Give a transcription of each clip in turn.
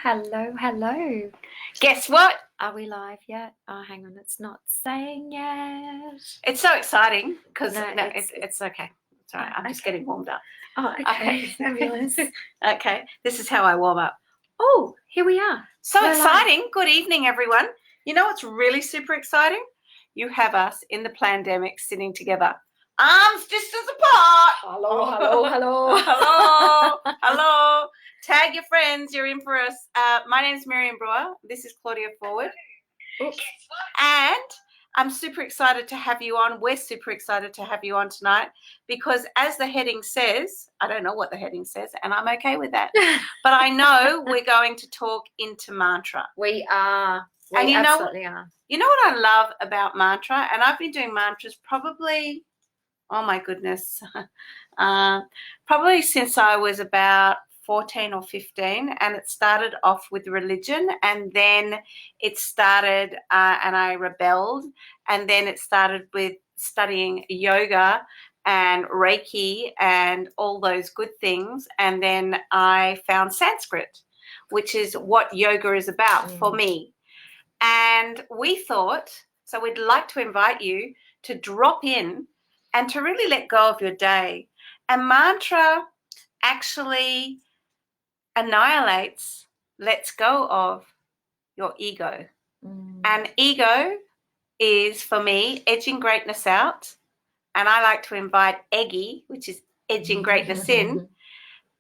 Hello. Guess what? Are we live yet? Oh, hang on, it's not saying yet. It's so exciting because No, it's okay. It's all right. I'm just getting warmed up. Oh, okay. Fabulous. Okay, this is how I warm up. Oh, here we are. So We're exciting. Live. Good evening, everyone. You know what's really super exciting? You have us in the pandemic sitting together. Arms distance apart. Hello. Tag your friends. You're in for us. My name's Miriam Brewer. This is Claudia Forward. Oops. And I'm super excited to have you on. We're super excited to have you on tonight because as the heading says, I don't know what the heading says, and I'm okay with that. But I know we're going to talk into mantra. We are. We absolutely are. You know what I love about mantra? And I've been doing mantras probably, oh my goodness, probably since I was about 14 or 15, and it started off with religion, and then it started and I rebelled, and then it started with studying yoga and Reiki and all those good things, and then I found Sanskrit, which is what yoga is about for me. And we thought, so we'd like to invite you to drop in and to really let go of your day. And mantra actually annihilates, lets go of your ego. And ego is, for me, edging greatness out. And I like to invite Eggy, which is edging greatness in.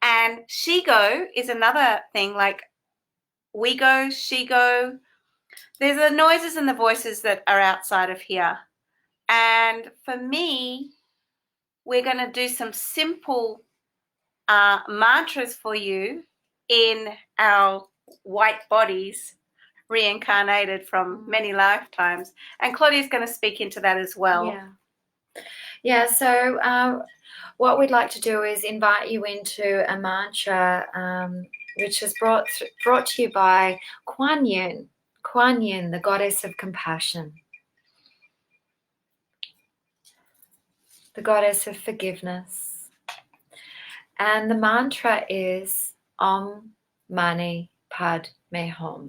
And she-go is another thing, like we go, she go. There's the noises and the voices that are outside of here. And for me, we're going to do some simple mantras for you in our white bodies, reincarnated from many lifetimes. And Claudia's going to speak into that as well. Yeah, so what we'd like to do is invite you into a mantra which is brought to you by Kuan Yin, the goddess of compassion, the goddess of forgiveness. And the mantra is Om Mane Padme Hum.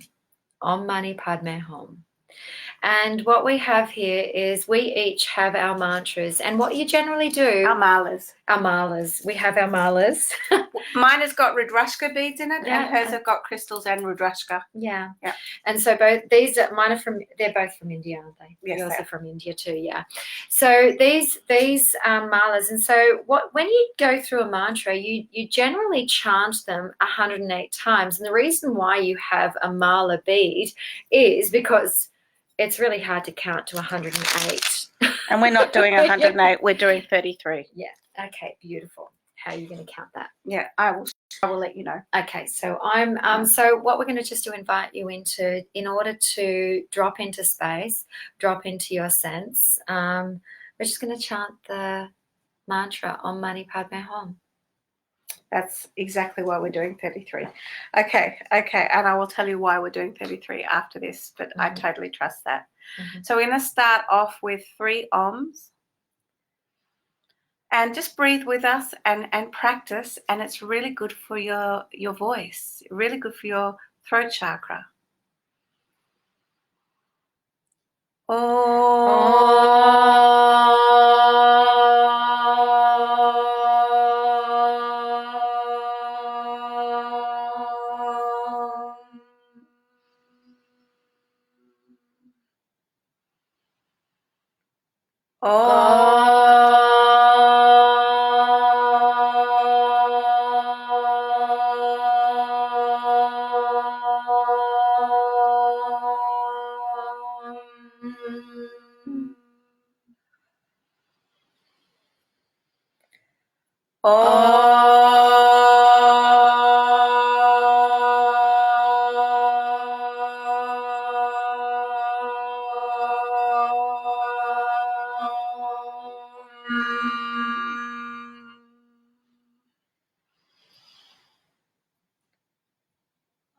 Om Mane Padme Hum. And what we have here is we each have our mantras. And what you generally do... Our malas. Our malas. We have our malas. Mine has got Rudrashka beads in it, and hers have got crystals and Rudrashka. Yeah. And so both these are mine are from, they're both from India, aren't they? Yes, yours are from India too, yeah. So these malas, and so when you go through a mantra, you generally chant them 108 times. And the reason why you have a mala bead is because it's really hard to count to 108. And we're not doing 108, we're doing 33. Yeah. Okay, beautiful. How are you going to count that? Yeah, I will let you know. Okay, so so what we're going to just do invite you into, in order to drop into space, drop into your sense, we're just going to chant the mantra Om Mane Padme Hum. That's exactly why we're doing 33. Okay. And I will tell you why we're doing 33 after this, but I totally trust that. So we're going to start off with 3 Oms. And just breathe with us and practice. And it's really good for your voice, really good for your throat chakra.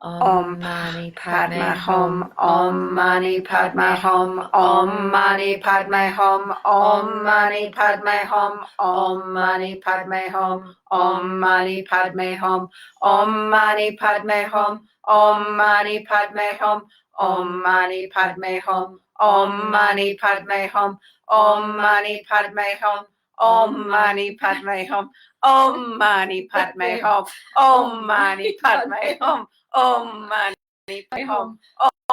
Om Mane Padme Hum. Om Mane Padme Hum. Om Mane Padme Hum. Om Mane Padme Hum. Om Mane Padme Hum. Om Mane Padme Hum. Om Mane Padme Hum. Om Mane Padme Hum. Om Mane Padme Hum. Om Mane Padme Hum. Om Mane Padme Hum. Om Mane Padme Hum. Om Mane Padme Hum. Om Mane Padme Hum. Om Mane Padme Hum.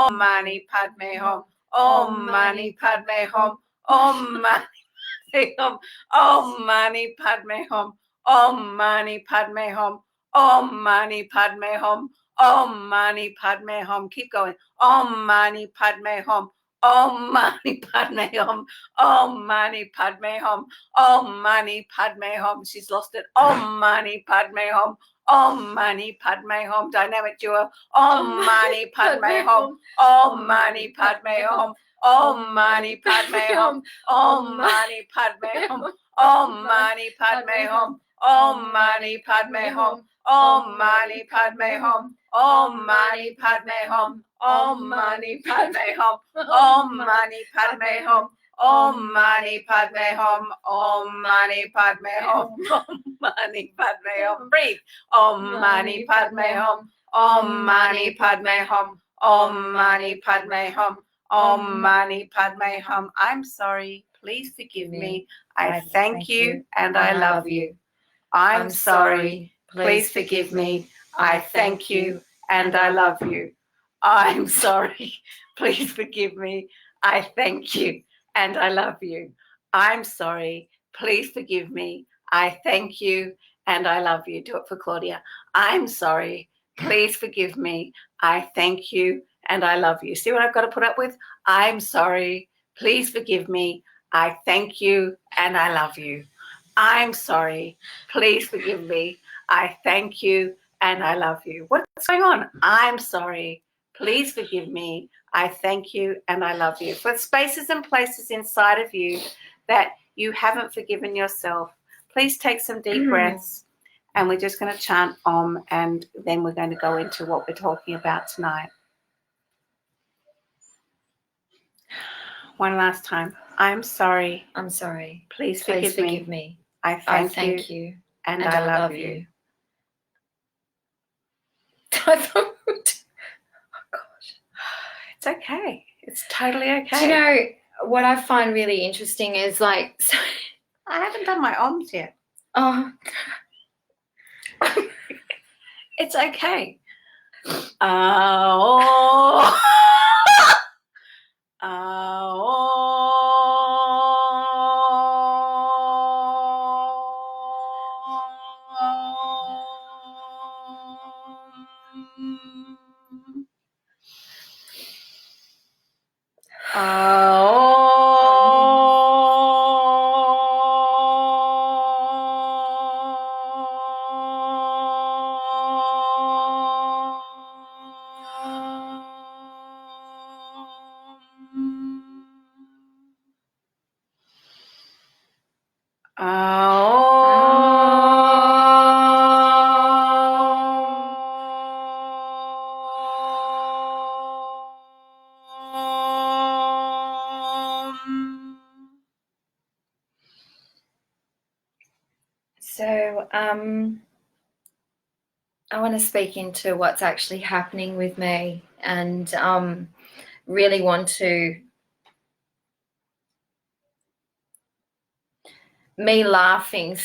Om Mane Padme Hum. Om Mane Padme Hum. Om Mane Hum. Om Mane Padme Hum. Om Mane Padme Hum. Om Mane Padme Hum. Om Mane Padme Hum. Keep going. Om Mane Padme Hum. Om Mane Padme Hum. Om Mane Padme Hum. Om Mane Padme Hum. She's lost it. Om Mane Padme Hum. Om Mane Padme Hum. Dynamic duo. Om Mane Padme Hum. Om Mane Padme Hum. Om Mane Padme Hum. Om Mane Padme Hum. Om Mane Padme Hum. Om Mane Padme Hum. Om Mane Padme Hum. Om Mane Padme Hum. Om Mane Padme Hum. Om Mane Padme Hum. Om Mane Padme Hum. Om Mane Padme Hum. Om Mane Padme Hum. Breathe. Om Mane Padme Hum. Om Mane Padme Hum. Om Mane Padme Hum. Om Mane Padme Hum. I'm sorry. Please forgive me. I thank you and I love you. I'm sorry. Please forgive me. I thank you and I love you. I'm sorry. Please forgive me. I thank you and I love you. I'm sorry. Please forgive me. I thank you and I love you. Do it for Claudia. I'm sorry. Please forgive me. I thank you and I love you. See what I've got to put up with? I'm sorry. Please forgive me. I thank you and I love you. I'm sorry. Please forgive me. I thank you and I love you. What's going on? I'm sorry. Please forgive me. I thank you and I love you. For spaces and places inside of you that you haven't forgiven yourself, please take some deep breaths, and we're just going to chant Om, and then we're going to go into what we're talking about tonight. One last time. I'm sorry. I'm sorry. Please Please forgive me. me. I I thank thank you you and I love you. I thought, oh gosh. It's okay. It's totally okay. Do you know what I find really interesting is like, so, I haven't done my Oms yet. oh, It's okay. Oh. so I want to speak into what's actually happening with me, and really want to me laughing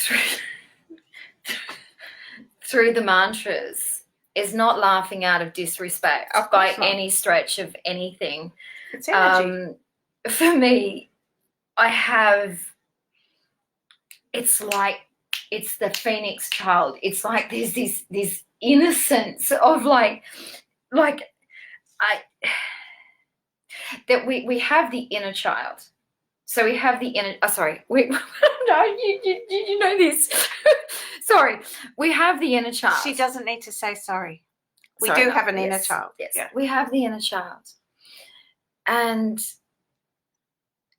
through the mantras is not laughing out of disrespect by any stretch of anything. It's energy. For me, it's like it's the phoenix child. It's like there's this innocence of like that we have the inner child. So we have the inner. No, you know this. Sorry, we have the inner child. She doesn't need to say sorry. We Sorry, do no, have an inner yes, child. Yes, Yeah. we have the inner child, and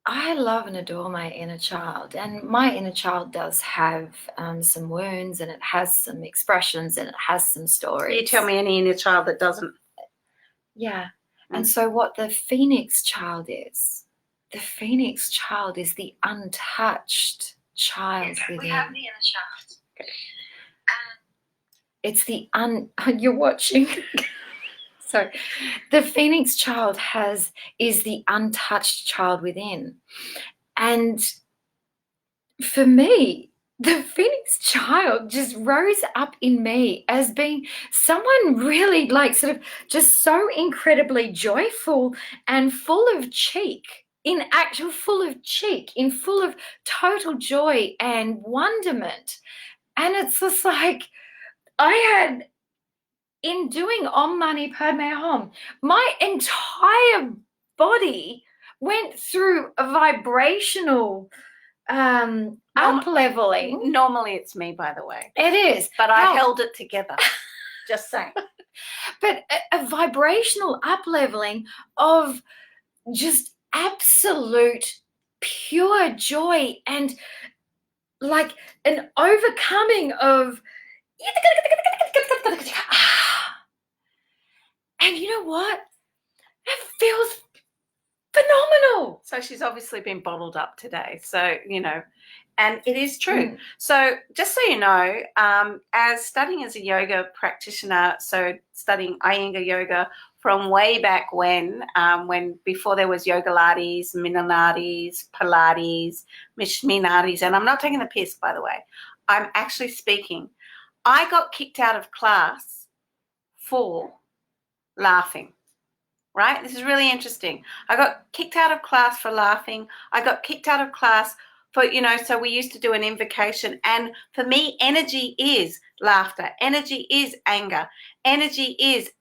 I love and adore my inner child, and my inner child does have some wounds, and it has some expressions, and it has some stories. You tell me any inner child that doesn't. Yeah. And so what the Phoenix child is the untouched child within. We have the inner child. Okay. It's the you're watching. So the Phoenix child is the untouched child within. And for me, the Phoenix child just rose up in me as being someone really like sort of just so incredibly joyful and full of cheek, in full of total joy and wonderment. And it's just like I had, in doing Om Mani Padme Hum, my entire body went through a vibrational up-leveling. Normally it's me, by the way. It is. But I held it together. Just saying. But a vibrational up-leveling of just absolute pure joy and like an overcoming of and you know what? It feels phenomenal. So she's obviously been bottled up today. So, and it is true. So just so you know, as studying as a yoga practitioner, so studying Iyengar yoga from way back when before there was yoga lattes, Minatis, Pilates, Mishminatis, and I'm not taking the piss, by the way. I'm actually speaking. I got kicked out of class for laughing, right? This is really interesting. I got kicked out of class for laughing. I got kicked out of class for, so we used to do an invocation. And for me, energy is laughter. Energy is anger. Energy is,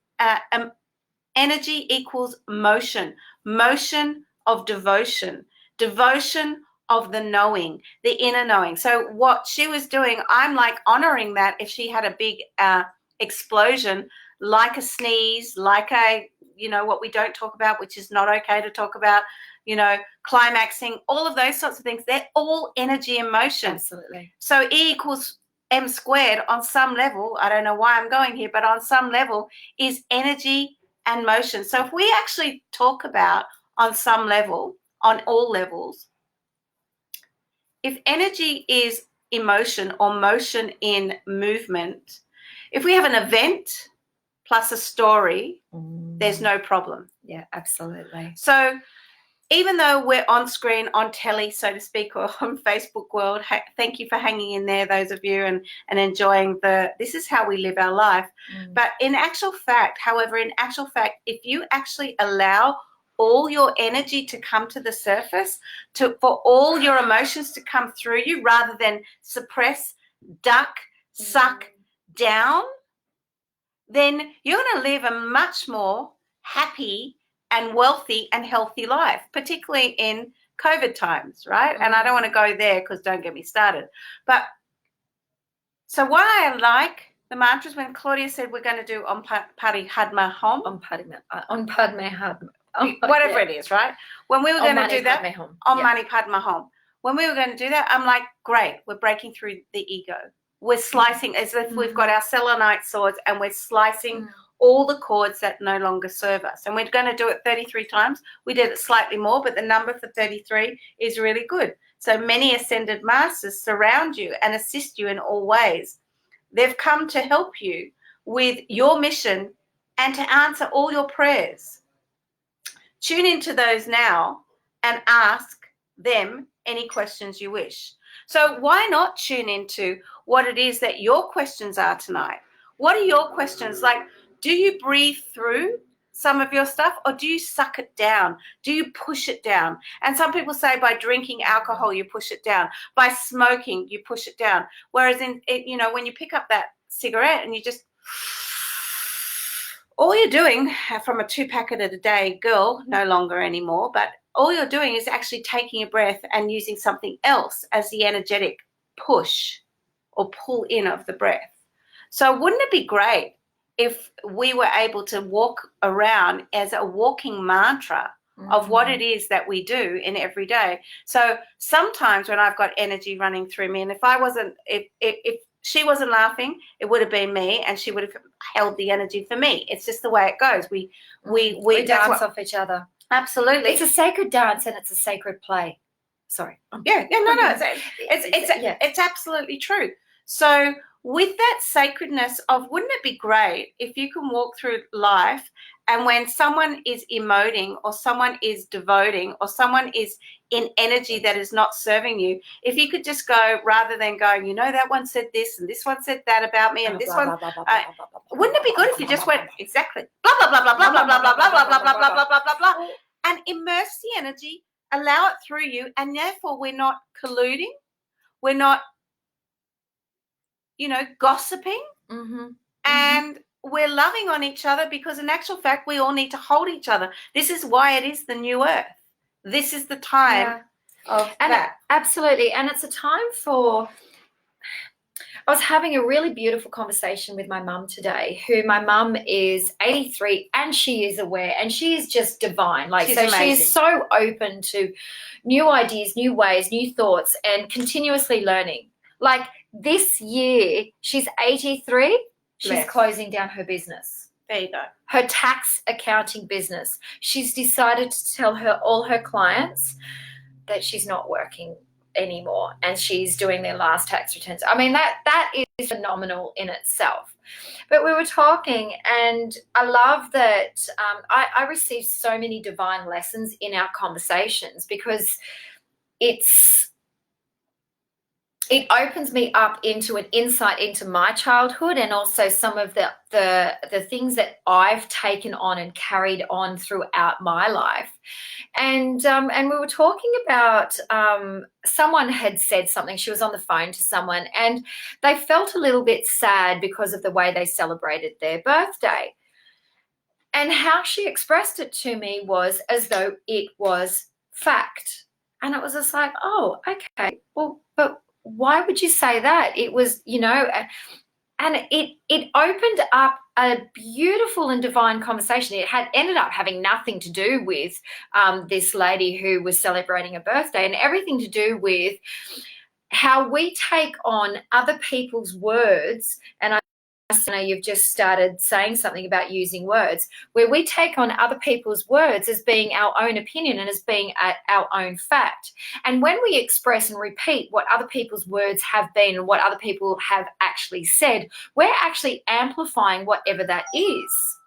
energy equals motion. Motion of devotion. Devotion of the knowing, the inner knowing. So what she was doing, I'm like honoring that if she had a big explosion, like a sneeze, like a, what we don't talk about, which is not okay to talk about, climaxing, all of those sorts of things, they're all energy and motion. Absolutely. So E equals M squared on some level, I don't know why I'm going here, but on some level is energy and motion. So if we actually talk about on some level, on all levels, if energy is emotion or motion in movement, if we have an event plus a story, there's no problem. Yeah, absolutely. So even though we're on screen, on telly, so to speak, or on Facebook world, thank you for hanging in there, those of you, and enjoying this is how we live our life. But in actual fact, if you actually allow all your energy to come to the surface, for all your emotions to come through you rather than suppress, duck, suck down, then you're going to live a much more happy and wealthy and healthy life, particularly in COVID times, right? And I don't want to go there because don't get me started. But so what I like the mantras when Claudia said we're going to do Om Padme Hum. Om Padme Hum. Whatever it is, right? When we were going to do that, Om Mane Padme Hum. When we were going to do that, I'm like, great, we're breaking through the ego. We're slicing as if we've got our selenite swords and we're slicing all the cords that no longer serve us. And we're going to do it 33 times. We did it slightly more, but the number for 33 is really good. So many ascended masters surround you and assist you in all ways. They've come to help you with your mission and to answer all your prayers. Tune into those now and ask them any questions you wish. So why not tune into what it is that your questions are tonight? What are your questions? Like, do you breathe through some of your stuff or do you suck it down? Do you push it down? And some people say by drinking alcohol, you push it down. By smoking, you push it down. Whereas when you pick up that cigarette and you just, all you're doing from a 2-packet a day girl, no longer anymore, but all you're doing is actually taking a breath and using something else as the energetic push or pull in of the breath. So wouldn't it be great if we were able to walk around as a walking mantra of what it is that we do in every day. So sometimes when I've got energy running through me, and if she wasn't laughing, it would have been me, and she would have held the energy for me. It's just the way it goes. We dance off each other. Absolutely. It's a sacred dance and it's a sacred play. Sorry. No. It's absolutely true. So with that sacredness of, wouldn't it be great if you can walk through life, and when someone is emoting or someone is devoting or someone is in energy that is not serving you, if you could just go, rather than going, you know, that one said this and this one said that about me and this one, wouldn't it be good if you just went, exactly, blah, blah, blah, blah, blah, blah, blah, blah, blah, blah, blah, blah, blah, blah, blah, blah, blah, and immerse the energy, allow it through you, and therefore we're not colluding, we're not, gossiping, and we're loving on each other, because in actual fact, we all need to hold each other. This is why it is the new earth. This is the time of that. Absolutely. And it's a time for, I was having a really beautiful conversation with my mum today, who my mum is 83 and she is aware and she is just divine. She's amazing. She is so open to new ideas, new ways, new thoughts, and continuously learning. Like this year, she's 83. She's closing down her business. There you go. Her tax accounting business. She's decided to tell all her clients that she's not working anymore and she's doing their last tax returns. I mean, that is phenomenal in itself. But we were talking, and I love that I received so many divine lessons in our conversations, because it opens me up into an insight into my childhood, and also some of the things that I've taken on and carried on throughout my life. And we were talking about someone had said something. She was on the phone to someone, and they felt a little bit sad because of the way they celebrated their birthday. And how she expressed it to me was as though it was fact. And it was just like, oh, okay, well, but why would you say that? It was, and it opened up a beautiful and divine conversation. It had ended up having nothing to do with this lady who was celebrating a birthday, and everything to do with how we take on other people's words. And you've just started saying something about using words, where we take on other people's words as being our own opinion and as being our own fact. And when we express and repeat what other people's words have been and what other people have actually said, we're actually amplifying whatever that is.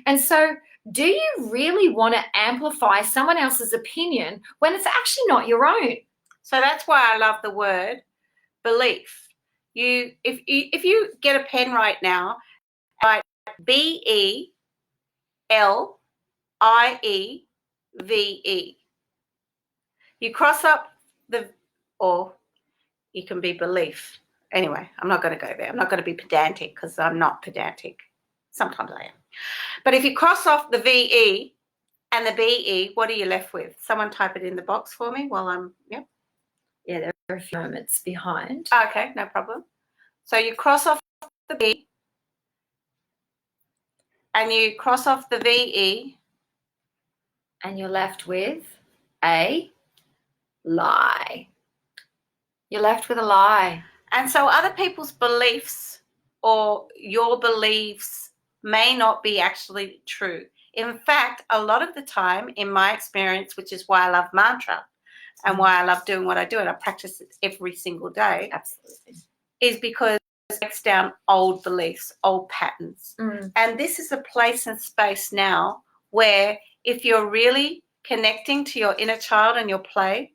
And so, do you really want to amplify someone else's opinion when it's actually not your own? So that's why I love the word belief. If you get a pen right now, write BELIEVE. You cross up or you can be belief. Anyway, I'm not going to go there. I'm not going to be pedantic, because I'm not pedantic. Sometimes I am. But if you cross off the VE and the BE, what are you left with? Someone type it in the box for me while I'm, Yeah, there are a few moments behind. Okay, no problem. So you cross off the B and you cross off the VE. And you're left with a lie. You're left with a lie. And so other people's beliefs or your beliefs may not be actually true. In fact, a lot of the time, in my experience, which is why I love mantra and why I love doing what I do, and I practice it every single day, absolutely, is because it breaks down old beliefs, old patterns. And this is a place and space now where if you're really connecting to your inner child and your play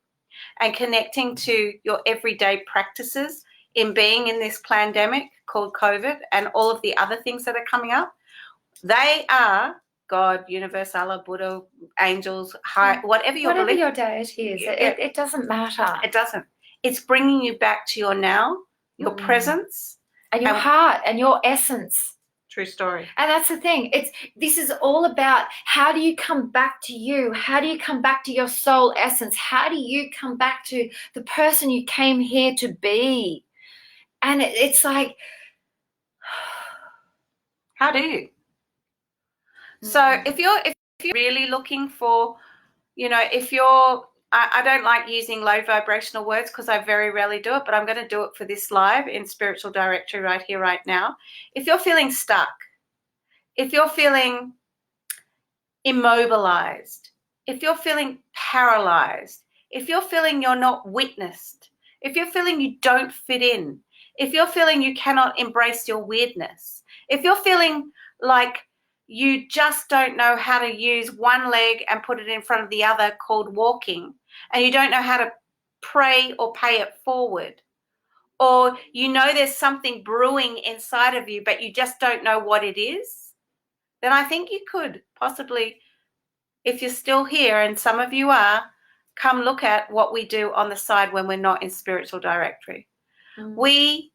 and connecting to your everyday practices in being in this pandemic called COVID and all of the other things that are coming up, they are God, universe, Allah, Buddha, angels, whatever your deity is. It doesn't matter. It doesn't. It's bringing you back to your now, your presence. And your heart and your essence. True story. And that's the thing. This is all about, how do you come back to you? How do you come back to your soul essence? How do you come back to the person you came here to be? And it's like, how do you? So if you're really looking for if you're, I don't like using low vibrational words because I very rarely do it, but I'm going to do it for this live in Spiritual Directory right here, right now. If you're feeling stuck, if you're feeling immobilized, if you're feeling paralyzed, if you're feeling you're not witnessed, if you're feeling you don't fit in, if you're feeling you cannot embrace your weirdness, if you're feeling like you just don't know how to use one leg and put it in front of the other called walking, and you don't know how to pray or pay it forward, or there's something brewing inside of you, but you just don't know what it is, then I think you could possibly, if you're still here, and some of you are, come look at what we do on the side when we're not in Spiritual Directory. We,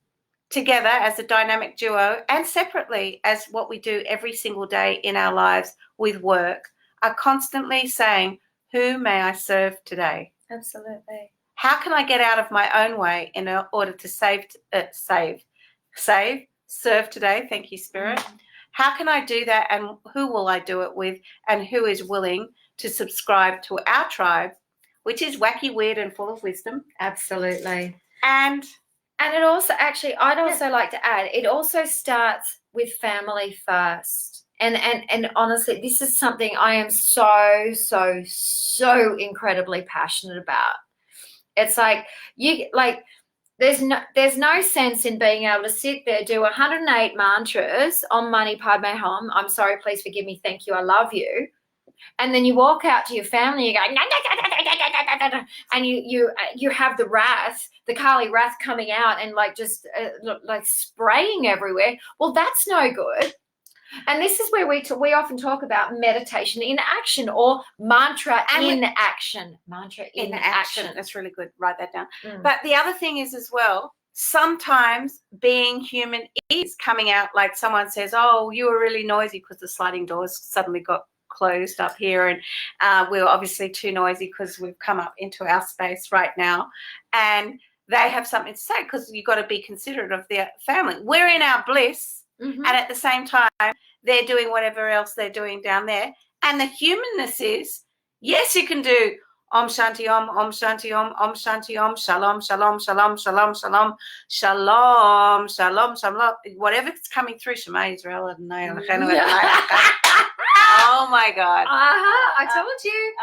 together as a dynamic duo and separately as what we do every single day in our lives with work, are constantly saying, who may I serve today? Absolutely. How can I get out of my own way in order to serve today? Thank you, Spirit. How can I do that, and who will I do it with, and who is willing to subscribe to our tribe, which is wacky, weird, and full of wisdom? Absolutely. And it also, actually, I'd also like to add, it also starts with family first. And honestly, this is something I am so incredibly passionate about. It's like there's no sense in being able to sit there, do 108 mantras on Mane Padme Hum. I'm sorry, please forgive me, thank you, I love you. And then you walk out to your family, you go, and you have the wrath, the Kali wrath coming out and just spraying everywhere. Well, that's no good. And this is where we often talk about meditation in action, or mantra in action. Mantra in action. That's really good. Write that down. But the other thing is as well, sometimes being human is coming out like someone says, oh, you were really noisy because the sliding doors suddenly got closed up here, and we were obviously too noisy because we've come up into our space right now, and they have something to say because you've got to be considerate of their family. We're in our bliss, and at the same time they're doing whatever else they're doing down there, and the humanness is, yes, you can do Om Shanti Om, Om Shanti Om, Om Shanti Om, Shalom, Shalom, Shalom, Shalom, Shalom, Shalom, Shalom, Shalom, whatever's coming through. Shema Israel, oh my God. I told you.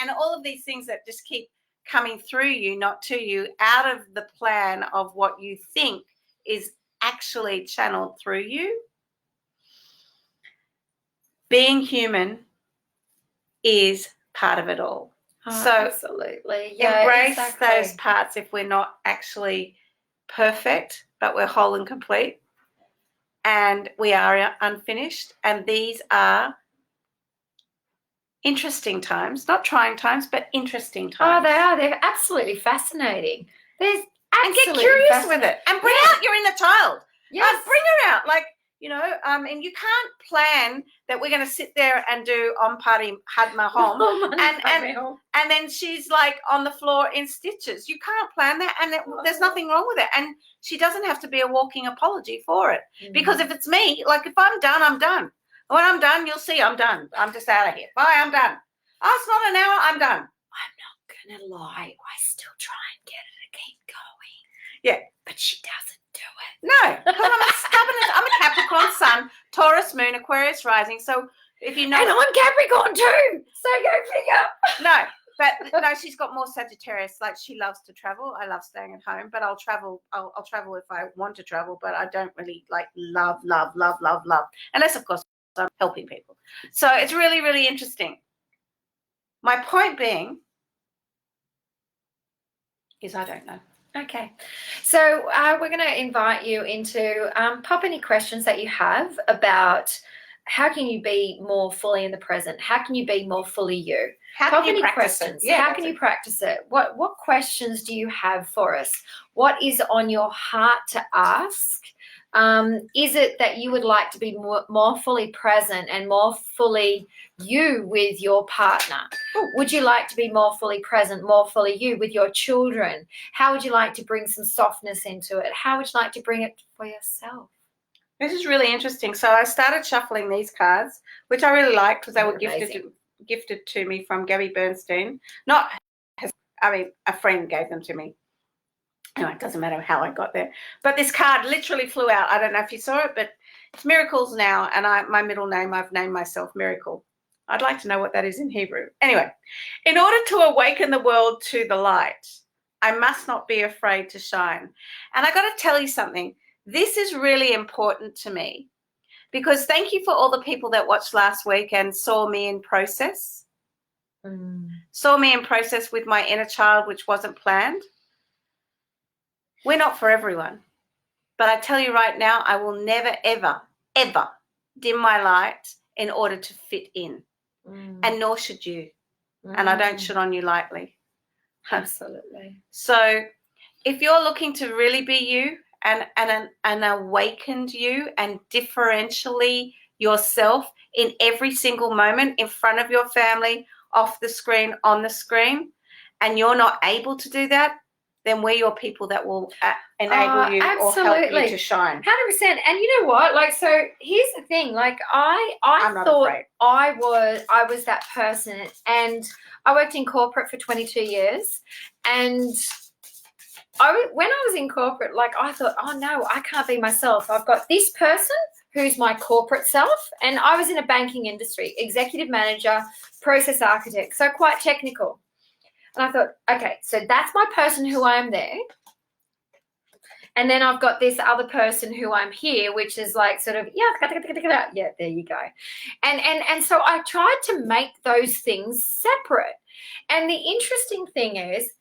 And all of these things that just keep coming through you, not to you, out of the plan of what you think is actually channeled through you. Being human is part of it all. So absolutely. Yeah, embrace exactly. those parts if we're not actually perfect, but we're whole and complete. And we are unfinished. And these are interesting times, not trying times, but interesting times. Oh, they are. They're absolutely fascinating. And get curious with it. And bring out your inner child. Yes. Bring her out. And you can't plan that we're going to sit there and do Om Padme Hum, and then she's on the floor in stitches. You can't plan that, and there's nothing wrong with it. And she doesn't have to be a walking apology for it. Because if it's me, if I'm done, I'm done. When I'm done, you'll see I'm done. I'm just out of here. Bye, I'm done. Oh, it's not an hour, I'm done. I'm not going to lie. I still try and get her to keep going. Yeah. But she doesn't do it. No, because I'm a Capricorn sun, Taurus moon, Aquarius rising. So if you know. And I'm Capricorn too. So go figure. No, but no, she's got more Sagittarius. She loves to travel. I love staying at home, but I'll travel. I'll travel if I want to travel, but I don't really love. Unless, of course, I'm helping people. So it's really, really interesting. My point being is I don't know. Okay, so we're going to invite you into pop any questions that you have about how can you be more fully in the present? How can you be more fully you? How can you practice it? Yeah, how can you practice it? What questions do you have for us? What is on your heart to ask? Is it that you would like to be more fully present and more fully you with your partner? Would you like to be more fully present, more fully you with your children? How would you like to bring some softness into it? How would you like to bring it for yourself? This is really interesting. So I started shuffling these cards, which I really liked because they were gifted. gifted to me from Gabby Bernstein. A friend gave them to me. Anyway, it doesn't matter how I got there. But this card literally flew out. I don't know if you saw it, but it's Miracles now. And my middle name, I've named myself Miracle. I'd like to know what that is in Hebrew. Anyway, in order to awaken the world to the light, I must not be afraid to shine. And I got to tell you something. This is really important to me because thank you for all the people that watched last week and saw me in process. Saw me in process with my inner child, which wasn't planned. We're not for everyone. But I tell you right now, I will never, ever, ever dim my light in order to fit in. And nor should you. And I don't shit on you lightly. Absolutely. So if you're looking to really be you and an awakened you and differentially yourself in every single moment in front of your family, off the screen, on the screen, and you're not able to do that, then we're your people that will enable you or help you to shine. 100%. And you know what? Like, so here's the thing. Like, I thought afraid. I was that person, and I worked in corporate for 22 years, and when I was in corporate, like, I thought, oh no, I can't be myself. I've got this person who's my corporate self, and I was in a banking industry, executive manager, process architect, so quite technical. And I thought, okay, so that's my person who I am there. And then I've got this other person who I'm here, which is like sort of, yeah, there you go. And so I tried to make those things separate. And the interesting thing is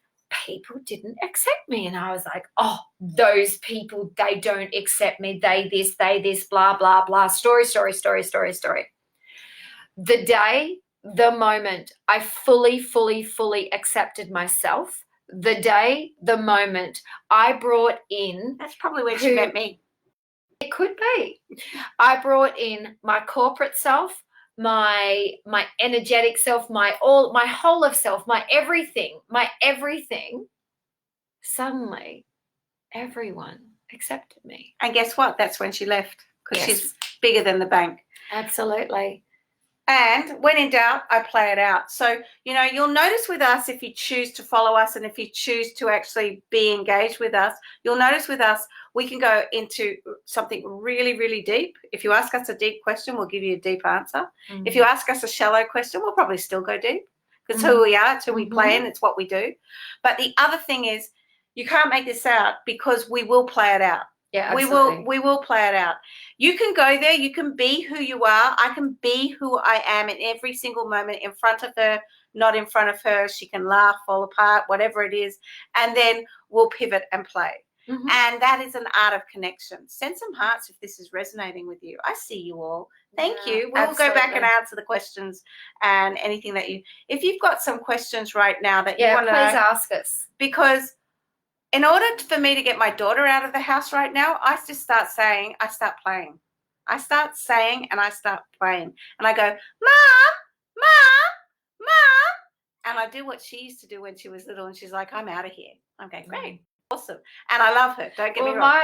people didn't accept me. And I was like, oh, those people, they don't accept me. They this, blah, blah, blah, story. The moment I fully accepted myself, the moment I brought in... That's probably where she met me. It could be. I brought in my corporate self, my energetic self, my whole of self, my everything. Suddenly, everyone accepted me. And guess what? That's when she left, because she's bigger than the bank. Absolutely. And when in doubt, I play it out. So, you'll notice with us, if you choose to follow us and if you choose to actually be engaged with us, you'll notice with us, we can go into something really, really deep. If you ask us a deep question, we'll give you a deep answer. If you ask us a shallow question, we'll probably still go deep, because who we are, it's who we play in, it's what we do. But the other thing is, you can't make this out, because we will play it out. Yeah, absolutely. We will play it out. You can go there. You can be who you are. I can be who I am in every single moment, in front of her, not in front of her. She can laugh, fall apart, whatever it is. And then we'll pivot and play. And that is an art of connection. Send some hearts if this is resonating with you. I see you all. Thank you. We'll go back and answer the questions and anything that if you've got some questions right now that you want to please ask us. Because in order for me to get my daughter out of the house right now, I just start saying, I start playing. I start saying and I start playing. And I go, Mom, and I do what she used to do when she was little, and she's like, I'm out of here. Okay, great. Awesome. And I love her. Don't get me wrong.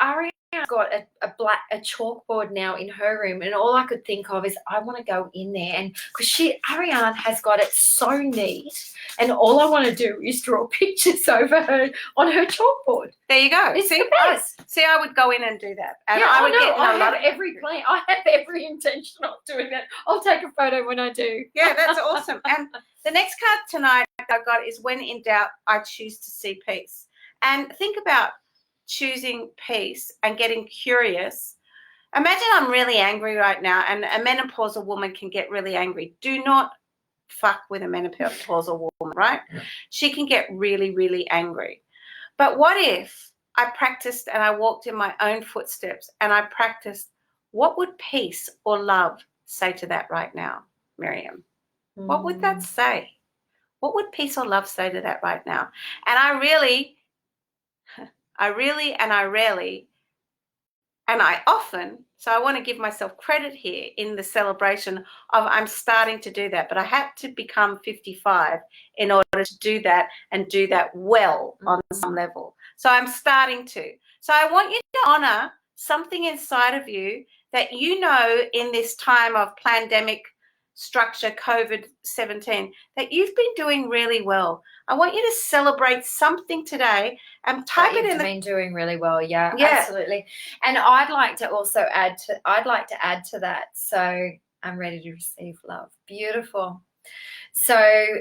Ariana's got a chalkboard now in her room, and all I could think of is I want to go in there, and because Ariana has got it so neat, and all I want to do is draw pictures over her on her chalkboard. There you go. It's the best. I would go in and do that. And I have every plan. I have every intention of doing that. I'll take a photo when I do. Yeah, that's awesome. And the next card tonight I've got is, when in doubt, I choose to see peace. And think about choosing peace and getting curious. Imagine I'm really angry right now, and a menopausal woman can get really angry. Do not fuck with a menopausal woman, right? She can get really, really angry. But what if I practiced and I walked in my own footsteps and I practiced, what would peace or love say to that right now, Miriam? What would that say? What would peace or love say to that right now? And I really, and I often, so I want to give myself credit here in the celebration of I'm starting to do that. But I had to become 55 in order to do that, and do that well on some level. So I'm starting to. So I want you to honor something inside of you that in this time of pandemic structure, COVID-19, that you've been doing really well. I want you to celebrate something today and type it in the... been doing really well. Yeah, Yeah. absolutely. And I'd like to also add to that. So I'm ready to receive love. Beautiful. So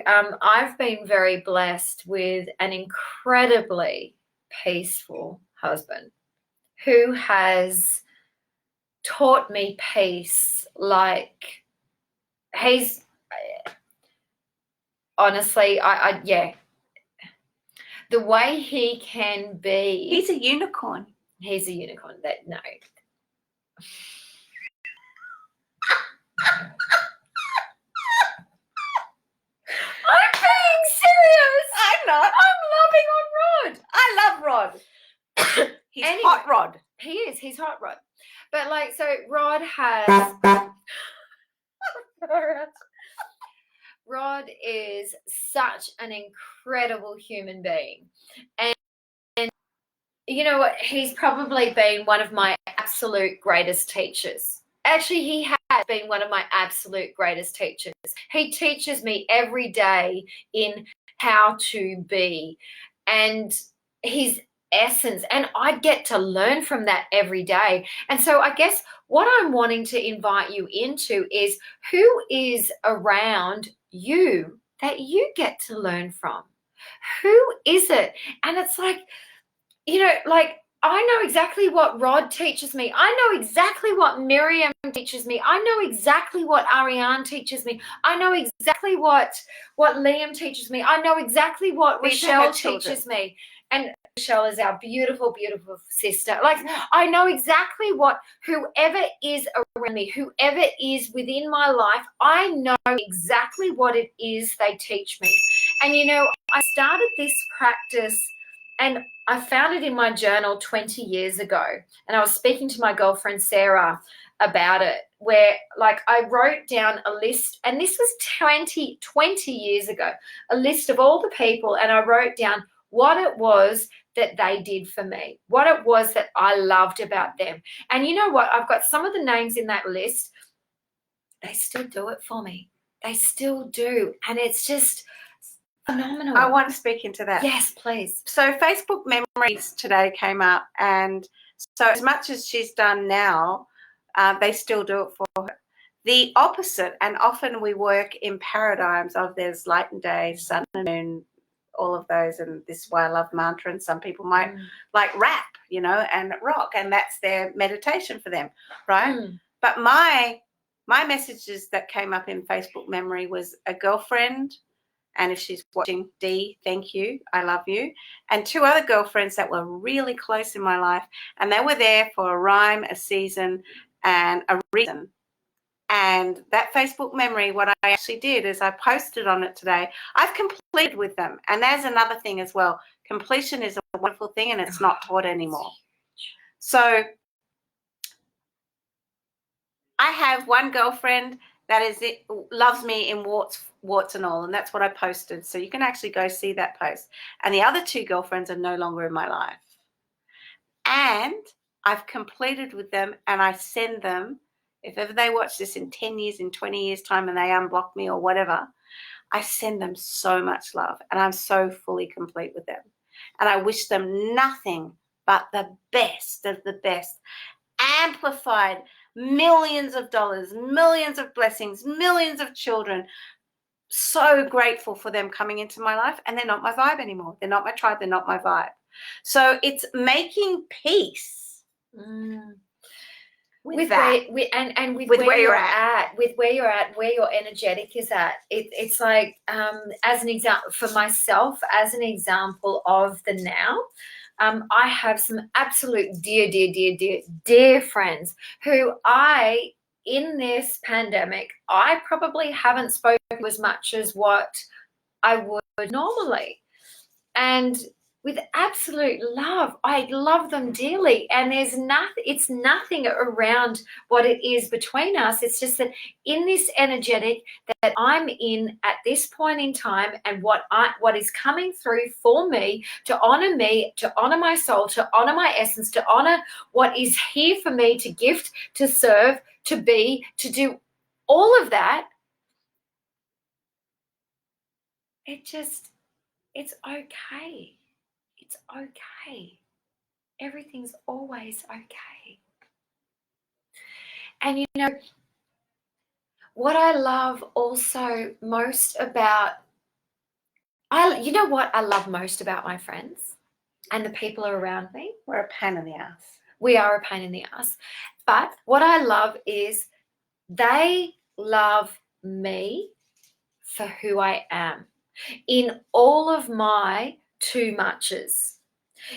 I've been very blessed with an incredibly peaceful husband who has taught me peace. Like, he's honestly, yeah, the way he can be. He's a unicorn. He's a unicorn. That no. I'm being serious. I'm not. I'm loving on Rod. I love Rod. He's Anyway. hot Rod. He is. He's hot Rod. But like, so Rod has. Rod is such an incredible human being. And you know what? He's probably been one of my absolute greatest teachers. Actually, he has been one of my absolute greatest teachers. He teaches me every day in how to be and his essence. And I get to learn from that every day. And so I guess what I'm wanting to invite you into is who is around you that you get to learn from? Who is it? And it's like, you know, like, I know exactly what Rod teaches me. I know exactly what Miriam teaches me. I know exactly what Ariane teaches me. I know exactly what Liam teaches me. I know exactly what Rochelle teaches me. And Rochelle is our beautiful, beautiful sister. Like, I know exactly what whoever is around me, whoever is within my life, I know exactly what it is they teach me. And, you know, I started this practice and I found it in my journal 20 years ago. And I was speaking to my girlfriend, Sarah, about it, where like I wrote down a list, and this was 20 years ago, a list of all the people. And I wrote down what it was that they did for me, what it was that I loved about them. And you know what? I've got some of the names in that list. They still do it for me. They still do. And it's just phenomenal. I want to speak into that. Yes, please. So Facebook memories today came up, and so as much as she's done now, they still do it for her. The opposite, and often we work in paradigms of there's light and day, sun and moon, all of those, and this is why I love mantra, and some people might like rap, you know, and rock, and that's their meditation for them, right? But my messages that came up in Facebook memory was a girlfriend, and if she's watching, Dee, thank you, I love you, and two other girlfriends that were really close in my life, and they were there for a rhyme, a season, and a reason. And that Facebook memory, what I actually did is I posted on it today. I've completed with them. And there's another thing as well. Completion is a wonderful thing, and it's not taught anymore. So I have one girlfriend that loves me in warts and all, and that's what I posted. So you can actually go see that post. And the other two girlfriends are no longer in my life. And I've completed with them, and I send them, if ever they watch this in 10 years, in 20 years' time, and they unblock me or whatever, I send them so much love, and I'm so fully complete with them. And I wish them nothing but the best of the best, amplified, millions of dollars, millions of blessings, millions of children. So grateful for them coming into my life, and they're not my vibe anymore. They're not my tribe. They're not my vibe. So it's making peace. With that, with where you're at, with where you're at, where your energetic is at. It's like, as an example for myself, as an example of the now, I have some absolute dear friends who in this pandemic, I probably haven't spoken as much as what I would normally. And with absolute love, I love them dearly. And it's nothing around what it is between us. It's just that in this energetic that I'm in at this point in time, and what is coming through for me, to honor my soul, to honor my essence, to honor what is here for me to gift, to serve, to be, to do all of that. it's okay. It's okay. Everything's always okay. And what I love also most about, you know what I love most about my friends and the people around me? We're a pain in the ass. We are a pain in the ass. But what I love is they love me for who I am in all of my too muches.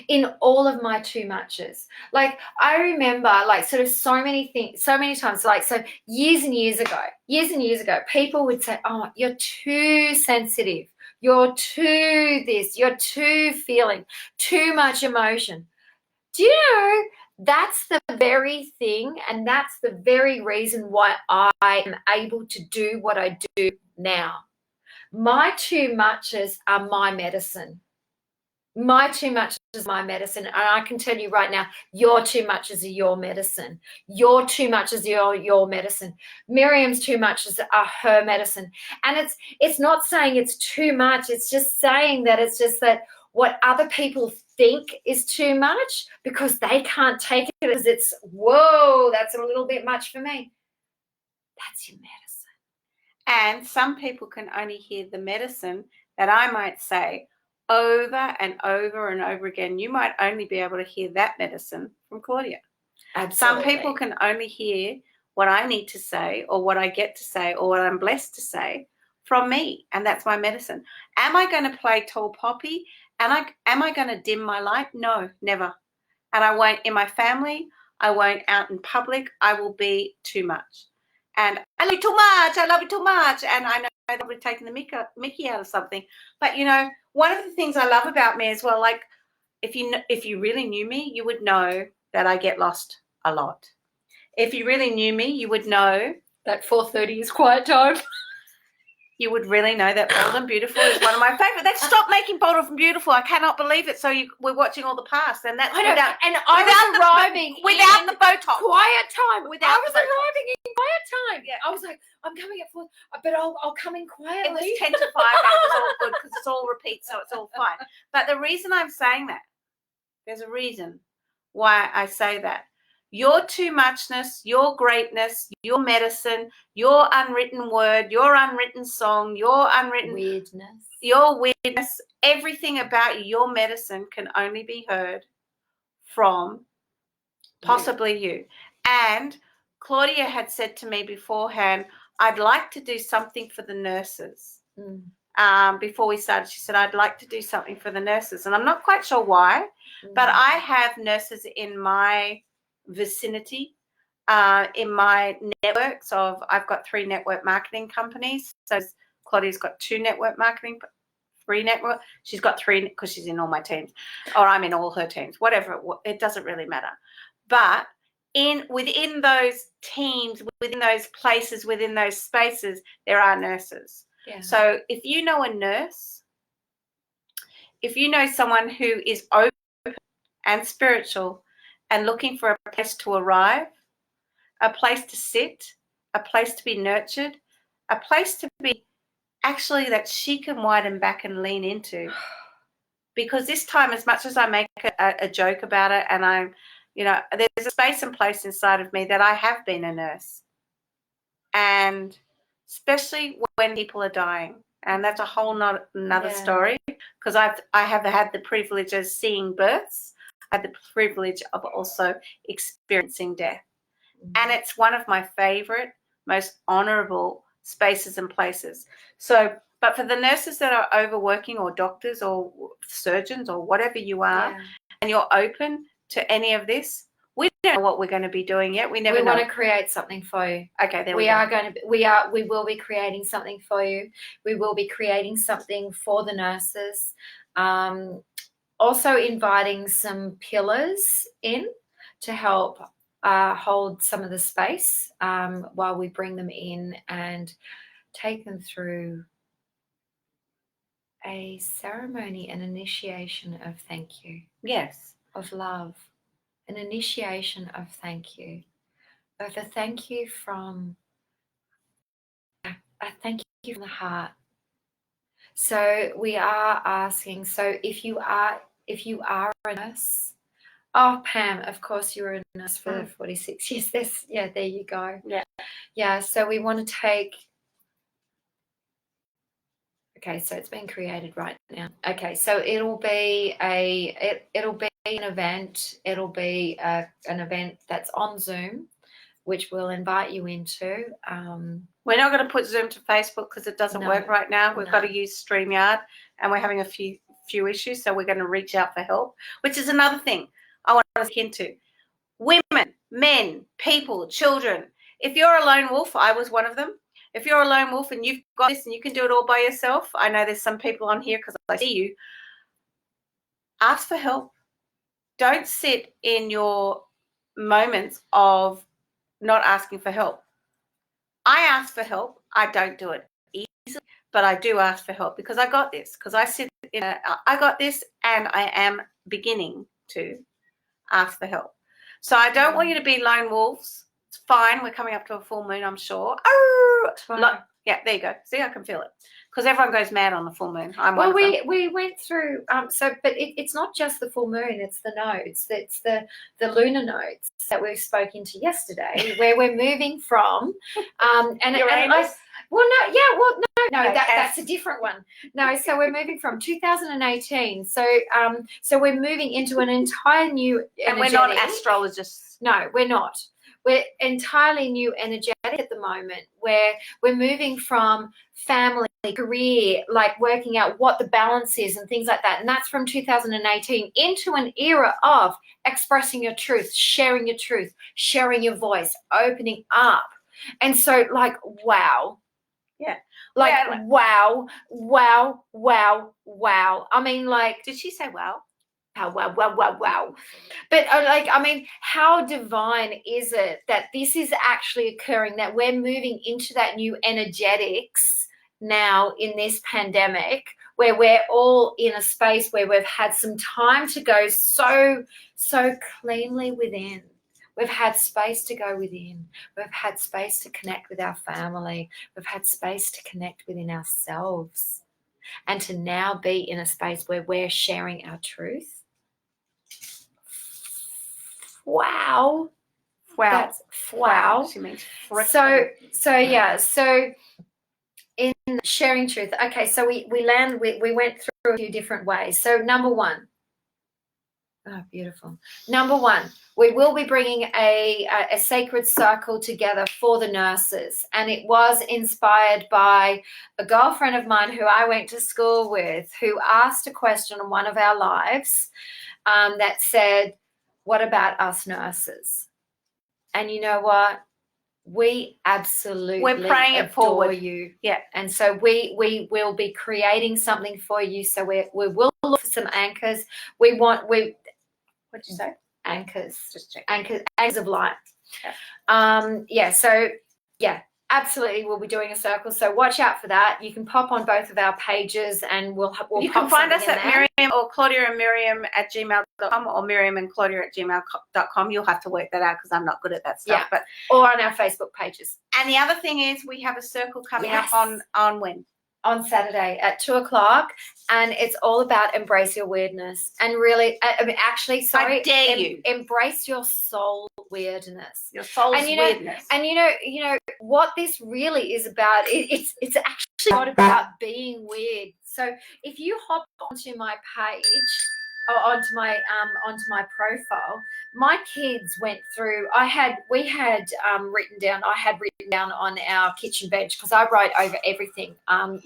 In all of my too muches. Like, I remember, like, sort of so many things, so many times, like, so years and years ago, people would say, oh, you're too sensitive. You're too this, you're too feeling, too much emotion. Do you know that's the very thing, and that's the very reason why I am able to do what I do now. My too muches are my medicine. My too much is my medicine. And I can tell you right now, your too much is your medicine. Your too much is your medicine. Miriam's too much are her medicine. And it's not saying it's too much. It's just saying that it's just that what other people think is too much because they can't take it because it's, whoa, that's a little bit much for me. That's your medicine. And some people can only hear the medicine that I might say over and over and over again. You might only be able to hear that medicine from Claudia. Absolutely. Some people can only hear what I need to say or what I get to say or what I'm blessed to say from me, and that's my medicine. Am I going to play tall poppy? And am I going to dim my light? No, never. And I won't in my family. I won't out in public. I will be too much. And I love you too much. I love you too much. And I know that we're taking the Mickey out of something. But, one of the things I love about me as well, like if you really knew me, you would know that I get lost a lot. If you really knew me, you would know that 4:30 is quiet time. You would really know that Bold and Beautiful is one of my favorite. Let's stop making Bold and Beautiful. I cannot believe it. So we're watching all the past, and that's without the Botox. Quiet time. Without I was arriving in quiet time. Yeah. I was like, I'm coming at 4, but I'll come in quietly. It was 10 to 5. It was all good because it's all repeat, so it's all fine. But the reason I'm saying that, there's a reason why I say that. Your too muchness, your greatness, your medicine, your unwritten word, your unwritten song, your unwritten weirdness, everything about you, your medicine can only be heard from possibly you. And Claudia had said to me beforehand, I'd like to do something for the nurses. Before we started, she said, I'd like to do something for the nurses. And I'm not quite sure why, but I have nurses in my vicinity, in my networks I've got 3 network marketing companies. So Claudia's got 2 network marketing, 3 network. She's got 3 because she's in all my teams, or I'm in all her teams, whatever. It doesn't really matter. But within those teams, within those places, within those spaces, there are nurses. Yeah. So if you know a nurse, if you know someone who is open and spiritual and looking for a place to arrive, a place to sit, a place to be nurtured, a place to be actually that she can widen back and lean into. Because this time, as much as I make a joke about it, and I'm, there's a space and place inside of me that I have been a nurse. And especially when people are dying. And that's a whole another story, because I have had the privilege of seeing births. I had the privilege of also experiencing death. And it's one of my favorite, most honorable spaces and places. So, but for the nurses that are overworking, or doctors or surgeons or whatever you are, and you're open to any of this, we don't know what we're going to be doing yet. We want to create something for you. Okay, there we go. We will be creating something for you. We will be creating something for the nurses. Also inviting some pillars in to help hold some of the space while we bring them in and take them through a ceremony, an initiation of thank you. Yes. Of love. An initiation of thank you. Of a thank you from the heart. So we are asking, so if you are a nurse, oh Pam, of course you were a nurse for 46 years. There you go. Yeah, so we want to take, okay, so it's been created right now. Okay, so it'll be it'll be an event. It'll be an event that's on Zoom, which we'll invite you into. We're not going to put Zoom to Facebook because it doesn't work right now. We've got to use StreamYard, and we're having a few issues, so we're going to reach out for help, which is another thing I want to look into. Women, men, people, children. If you're a lone wolf, I was one of them. If you're a lone wolf and you've got this and you can do it all by yourself, I know there's some people on here because I see you, ask for help. Don't sit in your moments of not asking for help. I ask for help. I don't do it easily, but I do ask for help because I got this. Because I got this, and I am beginning to ask for help. So I don't want you to be lone wolves. It's fine. We're coming up to a full moon, I'm sure. Yeah, there you go. See, I can feel it. Because everyone goes mad on the full moon. Well, we went through, but it's not just the full moon, it's the nodes. It's the lunar nodes that we spoke into yesterday, where we're moving from. Uranus? That's a different one. No, so we're moving from 2018. So we're moving into an entire new energetic. And we're not astrologists. No, we're not. We're entirely new energetic at the moment, where we're moving from family, career, like working out what the balance is and things like that. And that's from 2018 into an era of expressing your truth, sharing your voice, opening up. And so, like, wow. Yeah. Like, wow. I mean, like, did she say wow? Wow. But how divine is it that this is actually occurring, that we're moving into that new energetics now in this pandemic, where we're all in a space where we've had some time to go so cleanly within. We've had space to go within. We've had space to connect with our family. We've had space to connect within ourselves, and to now be in a space where we're sharing our truth. Wow. That's wow. She means so in sharing truth. Okay, so we went through a few different ways. So number one. Oh, beautiful. Number one, we will be bringing a sacred circle together for the nurses. And it was inspired by a girlfriend of mine who I went to school with, who asked a question on one of our lives that said, what about us nurses? And you know what? We absolutely we're praying it forward. You. Yeah. And so we will be creating something for you. So we will look for some anchors. What'd you say? Anchors. Just check. Anchors of light. Yeah. Absolutely, we'll be doing a circle. So watch out for that. You can pop on both of our pages, and we'll you can find us at Miriam or Claudia and Miriam at gmail.com or Miriam and Claudia at gmail.com. You'll have to work that out because I'm not good at that stuff. Yeah. Or on our Facebook pages. And the other thing is we have a circle coming up on when? On Saturday at 2:00, and it's all about embrace your weirdness. And really, I dare you embrace your soul weirdness. Your soul's weirdness. And you know what this really is about. It's actually not about being weird. So if you hop onto my page or onto my profile, my kids went through. I had written down on our kitchen bench, because I write over everything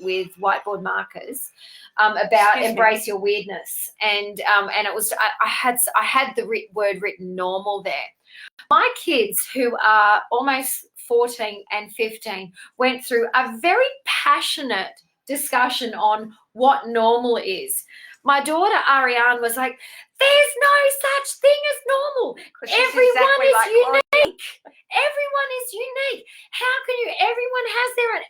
with whiteboard markers about embrace your weirdness, and it was I had the word written normal there. My kids, who are almost 14 and 15, went through a very passionate discussion on what normal is. My daughter Ariane was like, there's no such thing as normal. Everyone is unique. Everyone is unique. How can you? Everyone has their own.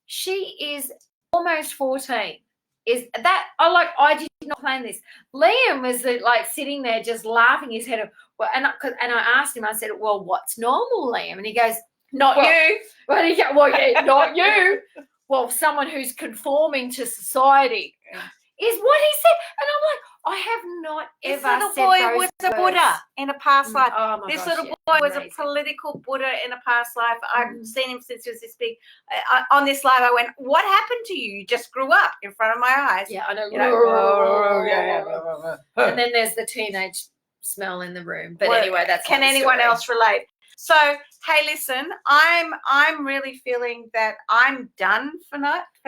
She is almost 14. Is that I did not plan this. Liam was like sitting there just laughing his head off. Well, and I asked him, I said, well, what's normal, Liam? And he goes, not you. Well, not you. someone who's conforming to society is what he said. And I'm like, I have not This ever little said boy those was a words. Buddha in a past life. Oh my This gosh, little boy was a amazing. political Buddha in a past life. I've seen him since he was this big. On this live, I went, what happened to you? You just grew up in front of my eyes. Yeah, I know. You know, And then there's the teenage smell in the room. But anyway, that's can anyone else relate? So, hey, listen, I'm really feeling that I'm done for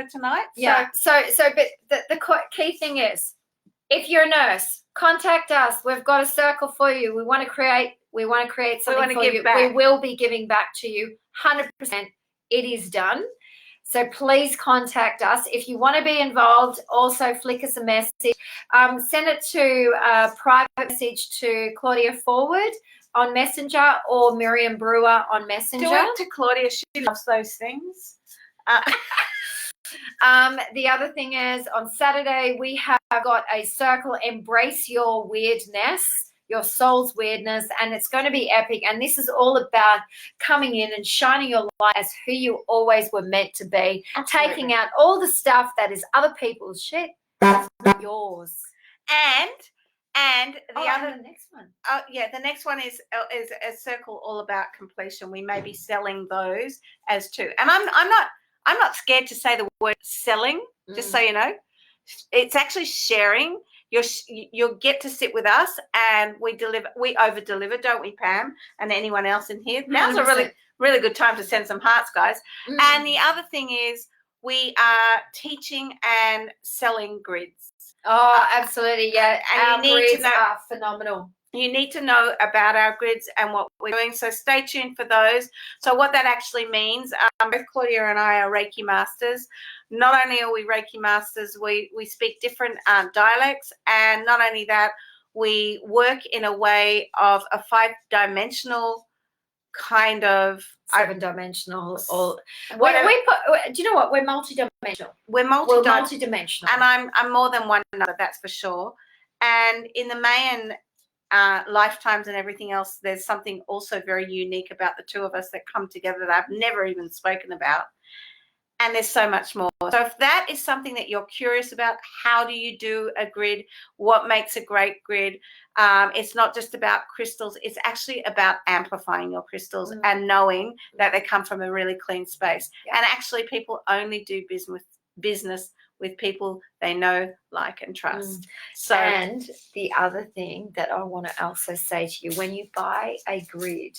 tonight. Yeah. But the key thing is, if you're a nurse, contact us. We've got a circle for you. We want to create something for you. Back. We will be giving back to you 100%. It is done. So please contact us. If you want to be involved, also flick us a message. Send it to a private message to Claudia Forward on Messenger or Miriam Brewer on Messenger. Do it to Claudia. She loves those things. The other thing is, on Saturday, we have got a circle, Embrace Your Weirdness, your soul's weirdness, and it's going to be epic. And this is all about coming in and shining your light as who you always were meant to be. Absolutely. Taking out all the stuff that is other people's shit, yours. And the next one. The next one is a circle all about completion. We may be selling those as two. And I'm not scared to say the word selling, just so you know. It's actually sharing. You'll get to sit with us and we over deliver, don't we, Pam, and anyone else in here? Now's 100%. A really, really good time to send some hearts, guys. And the other thing is we are teaching and selling grids. Oh, absolutely, yeah. And our grids are phenomenal. You need to know about our grids and what we're doing, so stay tuned for those. So what that actually means, both Claudia and I are Reiki masters. Not only are we Reiki masters, we speak different dialects, and not only that, we work in a way of a 5-dimensional kind of 7-dimensional. Do you know what? We're multidimensional. We're multidimensional, and I'm more than one another. That's for sure. And in the Mayan lifetimes and everything else, there's something also very unique about the two of us that come together that I've never even spoken about. And there's so much more. So if that is something that you're curious about, how do you do a grid? What makes a great grid? It's not just about crystals. It's actually about amplifying your crystals and knowing that they come from a really clean space. Yeah. And actually people only do business with people they know, like, and trust. So, and the other thing that I want to also say to you, when you buy a grid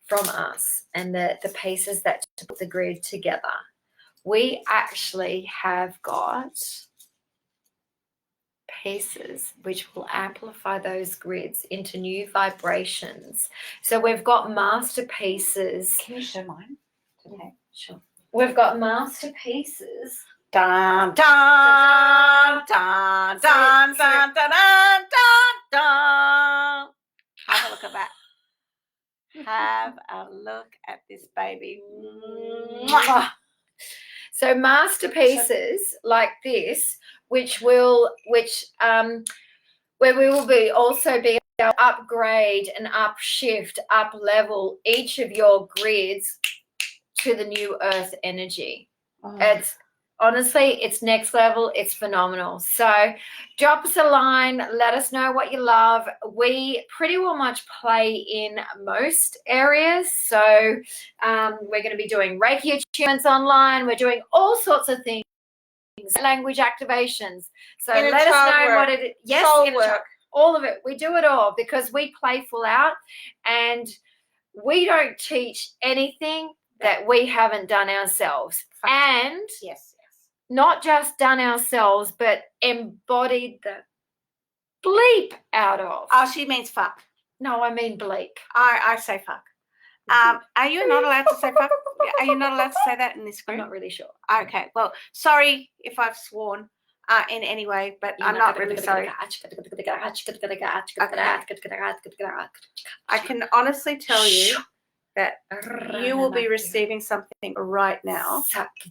from us and the pieces that put the grid together, we actually have got pieces which will amplify those grids into new vibrations. So we've got masterpieces. Can you show mine today? Sure. We've got masterpieces. Dun, dun, dun, dun, dun, dun, dun, dun, dun. Have a look at that. Have a look at this baby. Mwah. So masterpieces like this, where we will be also be able to upgrade and upshift, up level each of your grids to the new earth energy. It's honestly, it's next level. It's phenomenal. So drop us a line. Let us know what you love. We pretty well much play in most areas. So we're going to be doing Reiki attunements online. We're doing all sorts of things, language activations. So let us know what it is. Yes, soul work. All of it. We do it all because we play full out, and we don't teach anything that we haven't done ourselves. And yes. Not just done ourselves, but embodied the bleep out of. Oh, she means fuck. No, I mean bleep. I say fuck. Are you not allowed to say fuck? Are you not allowed to say that in this group? I'm not really sure. Okay, well, sorry if I've sworn in any way, but I'm not really sorry. I can honestly tell you that you will be receiving something right now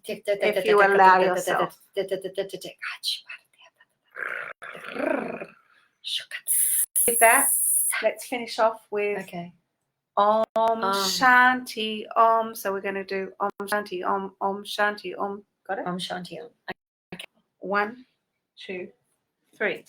if you allow yourself. With that, let's finish off with Om Shanti Om. So we're going to do Om Shanti Om, Om Shanti Om. Got it? Om Shanti Om. 1, 2, 3.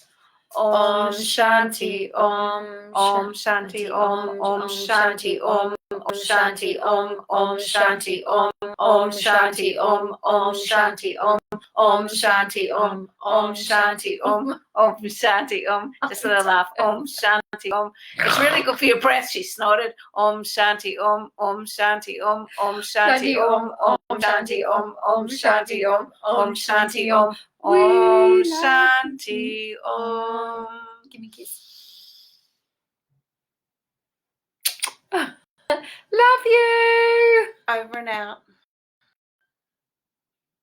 Om Shanti Om. Om Shanti Om. Om Shanti Om. Om Shanti Om. Om Shanti Om. Om Shanti Om. Om Shanti Om. Om Shanti Om. Om Shanti Om. Om Shanti Om. Just a little laugh. Om Shanti Om. It's really good for your breath, she snorted. Om Shanti Om. Om Shanti Om. Om Shanti Om. Om Shanti Om. Om Shanti Om. Om Shanti Om. Om Shanti Om. Give me a kiss. Love you. Over and out.